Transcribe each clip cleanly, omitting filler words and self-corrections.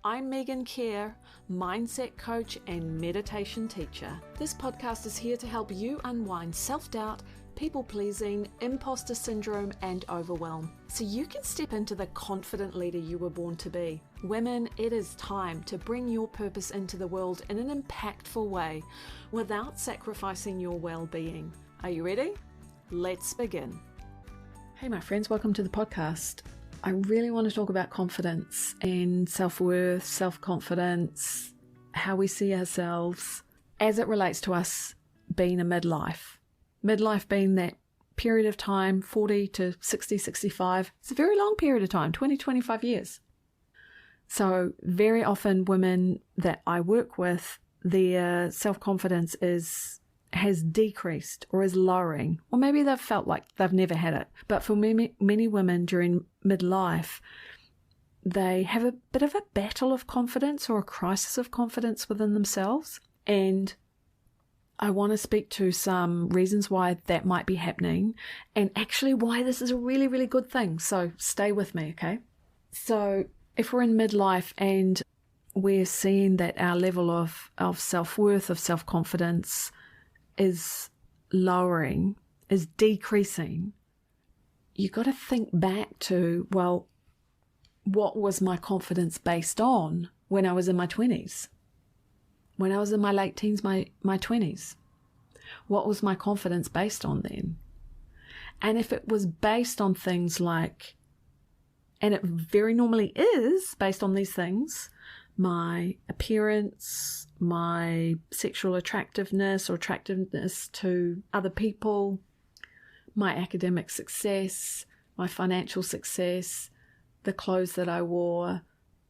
I'm Megan Kerr, mindset coach and meditation teacher. This podcast is here to help you unwind self-doubt, people-pleasing, imposter syndrome, and overwhelm, so you can step into the confident leader you were born to be. Women, it is time to bring your purpose into the world in an impactful way without sacrificing your well-being. Are you ready? Let's begin. Hey, my friends, welcome to the podcast. I really want to talk about confidence and self-worth, self-confidence, how we see ourselves as it relates to us being a midlife. Midlife being that period of time, 40 to 60, 65. It's a very long period of time, 20, 25 years. So very often women that I work with, their self-confidence has decreased or is lowering, or maybe they've felt like they've never had it. But for many women during midlife, they have a bit of a battle of confidence or a crisis of confidence within themselves. And I want to speak to some reasons why that might be happening and actually why this is a really, really good thing. So stay with me, okay? So if we're in midlife and we're seeing that our level of self-worth, of self-confidence is lowering, is decreasing, you got to think back to, well, what was my confidence based on when I was in my 20s? When I was in my late teens, my 20s? What was my confidence based on then? And if it was based on things like, and it very normally is based on these things, my appearance, my sexual attractiveness or attractiveness to other people, my academic success, my financial success, the clothes that I wore,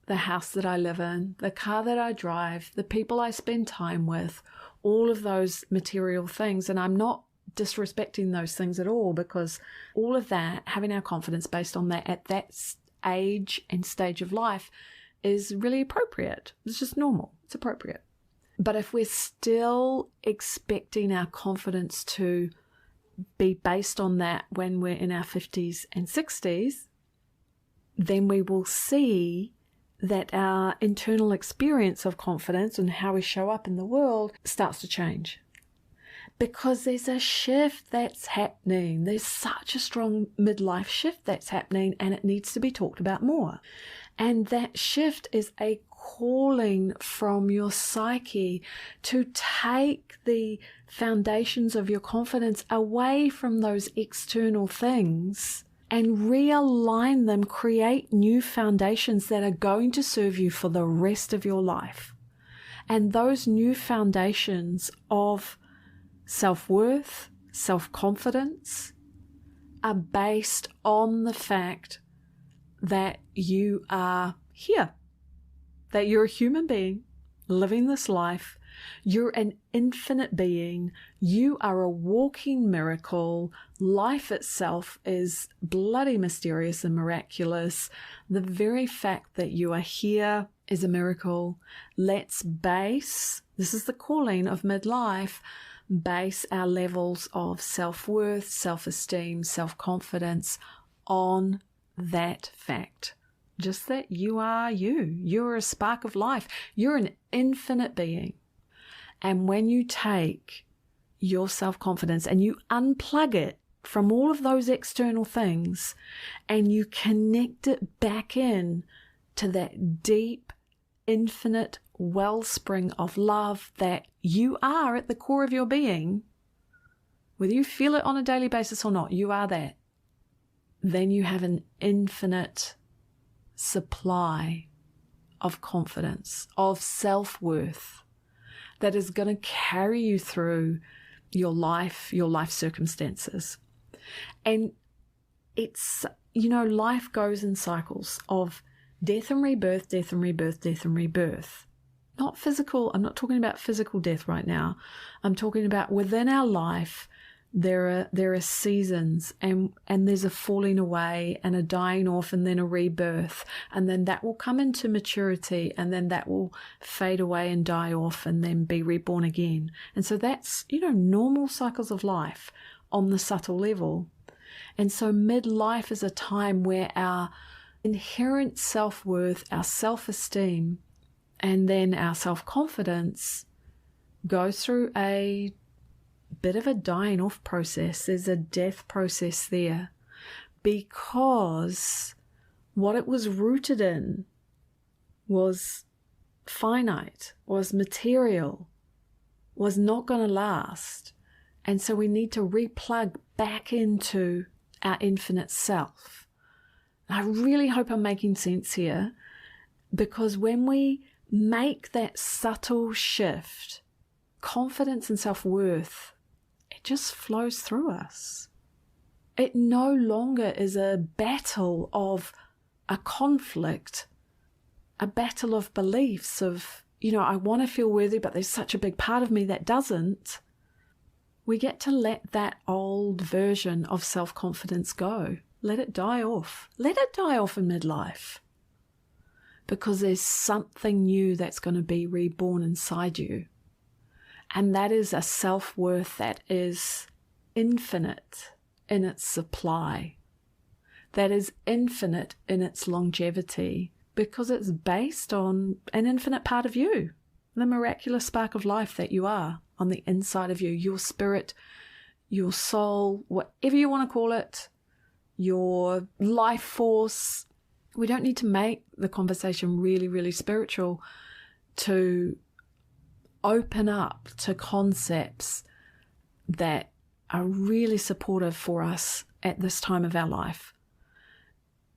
the house that I live in, the car that I drive, the people I spend time with, all of those material things. And I'm not disrespecting those things at all, because all of that, having our confidence based on that at that age and stage of life is really appropriate. It's just normal. It's appropriate. But if we're still expecting our confidence to be based on that when we're in our 50s and 60s, then we will see that our internal experience of confidence and how we show up in the world starts to change. Because there's a shift that's happening. There's such a strong midlife shift that's happening, and it needs to be talked about more. And that shift is a calling from your psyche to take the foundations of your confidence away from those external things and realign them, create new foundations that are going to serve you for the rest of your life. And those new foundations of self-worth, self-confidence are based on the fact that you are here, that you're a human being living this life. You're an infinite being. You are a walking miracle. Life itself is bloody mysterious and miraculous. The very fact that you are here is a miracle. Let's base, this is the calling of midlife, base our levels of self-worth, self-esteem, self-confidence on that fact. Just that you are you. You're a spark of life. You're an infinite being. And when you take your self-confidence and you unplug it from all of those external things and you connect it back in to that deep, infinite wellspring of love that you are at the core of your being, whether you feel it on a daily basis or not, you are that. Then you have an infinite supply of confidence, of self-worth that is going to carry you through your life circumstances. And it's, life goes in cycles of death and rebirth, death and rebirth, death and rebirth. Not physical, I'm not talking about physical death right now. I'm talking about within our life, there are seasons and there's a falling away and a dying off and then a rebirth, and then that will come into maturity and then that will fade away and die off and then be reborn again. And so that's, normal cycles of life on the subtle level. And so midlife is a time where inherent self-worth, our self-esteem, and then our self-confidence goes through a bit of a dying off process. There's a death process there, because what it was rooted in was finite, was material, was not going to last. And so we need to replug back into our infinite self. I really hope I'm making sense here, because when we make that subtle shift, confidence and self-worth, it just flows through us. It no longer is a battle of a conflict, a battle of beliefs of, I want to feel worthy, but there's such a big part of me that doesn't. We get to let that old version of self-confidence go. Let it die off. Let it die off in midlife. Because there's something new that's going to be reborn inside you. And that is a self-worth that is infinite in its supply. That is infinite in its longevity, because it's based on an infinite part of you, the miraculous spark of life that you are on the inside of you, your spirit, your soul, whatever you want to call it, your life force. We don't need to make the conversation really, really spiritual to open up to concepts that are really supportive for us at this time of our life.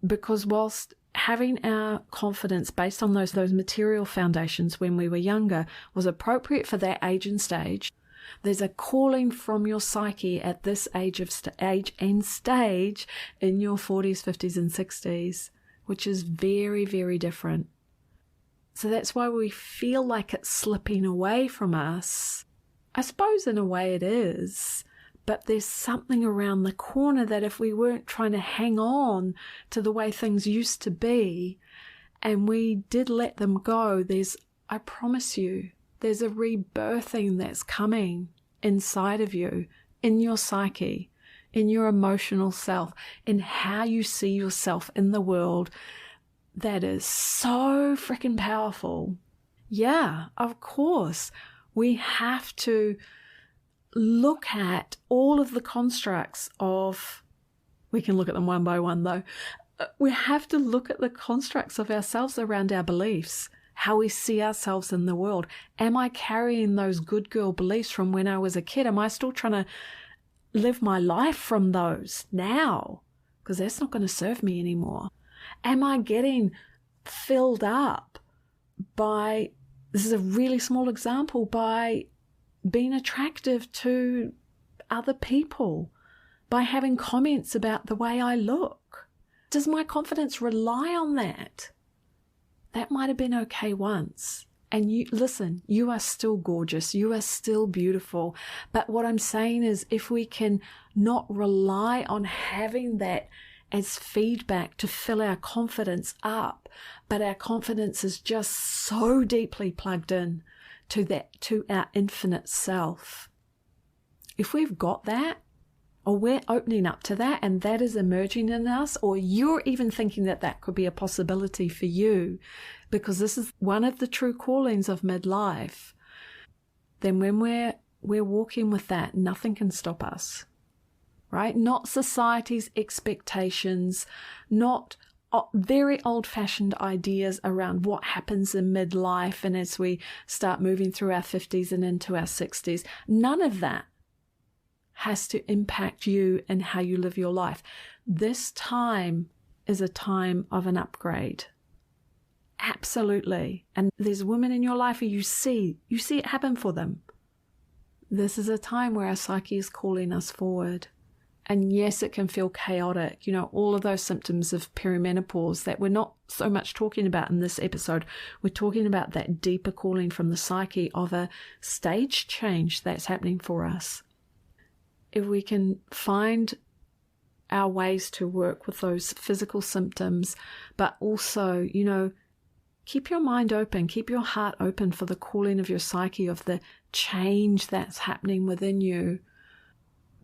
Because whilst having our confidence based on those material foundations when we were younger was appropriate for that age and stage, there's a calling from your psyche at this age and stage in your 40s, 50s and 60s, which is very, very different. So that's why we feel like it's slipping away from us. I suppose in a way it is, but there's something around the corner that if we weren't trying to hang on to the way things used to be and we did let them go, I promise you, there's a rebirthing that's coming inside of you, in your psyche, in your emotional self, in how you see yourself in the world. That is so freaking powerful. Yeah, of course, we have to look at all of the constructs of, we can look at them one by one though, we have to look at the constructs of ourselves around our beliefs, how we see ourselves in the world. Am I carrying those good girl beliefs from when I was a kid? Am I still trying to live my life from those now? Because that's not going to serve me anymore. Am I getting filled up by, this is a really small example, by being attractive to other people, by having comments about the way I look? Does my confidence rely on that? That might have been okay once. And you are still gorgeous. You are still beautiful. But what I'm saying is, if we can not rely on having that as feedback to fill our confidence up, but our confidence is just so deeply plugged in to our infinite self. If we've got that, or we're opening up to that, and that is emerging in us, or you're even thinking that that could be a possibility for you, because this is one of the true callings of midlife, then when we're walking with that, nothing can stop us, right? Not society's expectations, not very old-fashioned ideas around what happens in midlife and as we start moving through our 50s and into our 60s. None of that has to impact you and how you live your life. This time is a time of an upgrade. Absolutely. And there's women in your life who you see it happen for them. This is a time where our psyche is calling us forward. And yes, it can feel chaotic. All of those symptoms of perimenopause that we're not so much talking about in this episode. We're talking about that deeper calling from the psyche of a stage change that's happening for us. If we can find our ways to work with those physical symptoms, but also, keep your mind open, keep your heart open for the calling of your psyche, of the change that's happening within you,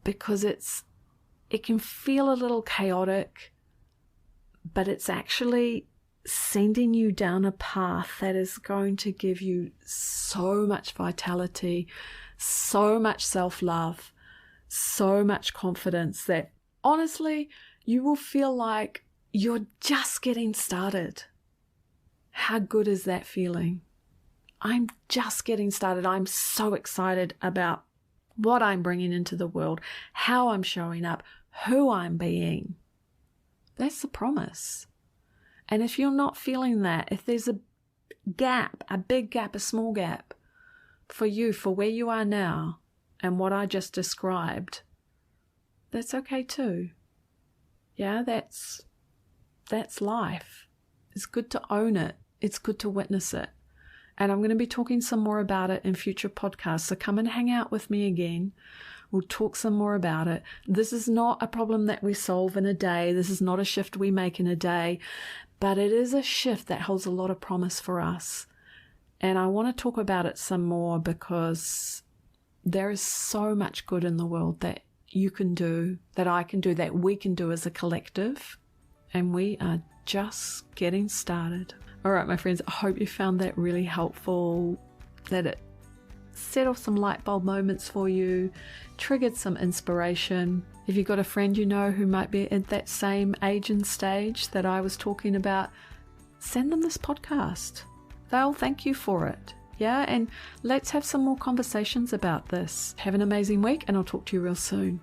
because it can feel a little chaotic, but it's actually sending you down a path that is going to give you so much vitality, so much self-love, so much confidence that honestly, you will feel like you're just getting started. How good is that feeling? I'm just getting started. I'm so excited about what I'm bringing into the world, how I'm showing up, who I'm being. That's the promise. And if you're not feeling that, if there's a gap, a big gap, a small gap for you, for where you are now and what I just described, that's okay too. Yeah, that's life. It's good to own it. It's good to witness it. And I'm going to be talking some more about it in future podcasts. So come and hang out with me again. We'll talk some more about it. This is not a problem that we solve in a day. This is not a shift we make in a day. But it is a shift that holds a lot of promise for us. And I want to talk about it some more because there is so much good in the world that you can do, that I can do, that we can do as a collective. And we are just getting started. All right, my friends, I hope you found that really helpful, that it set off some light bulb moments for you, triggered some inspiration. If you've got a friend you know who might be at that same age and stage that I was talking about, send them this podcast. They'll thank you for it. Yeah, and let's have some more conversations about this. Have an amazing week, and I'll talk to you real soon.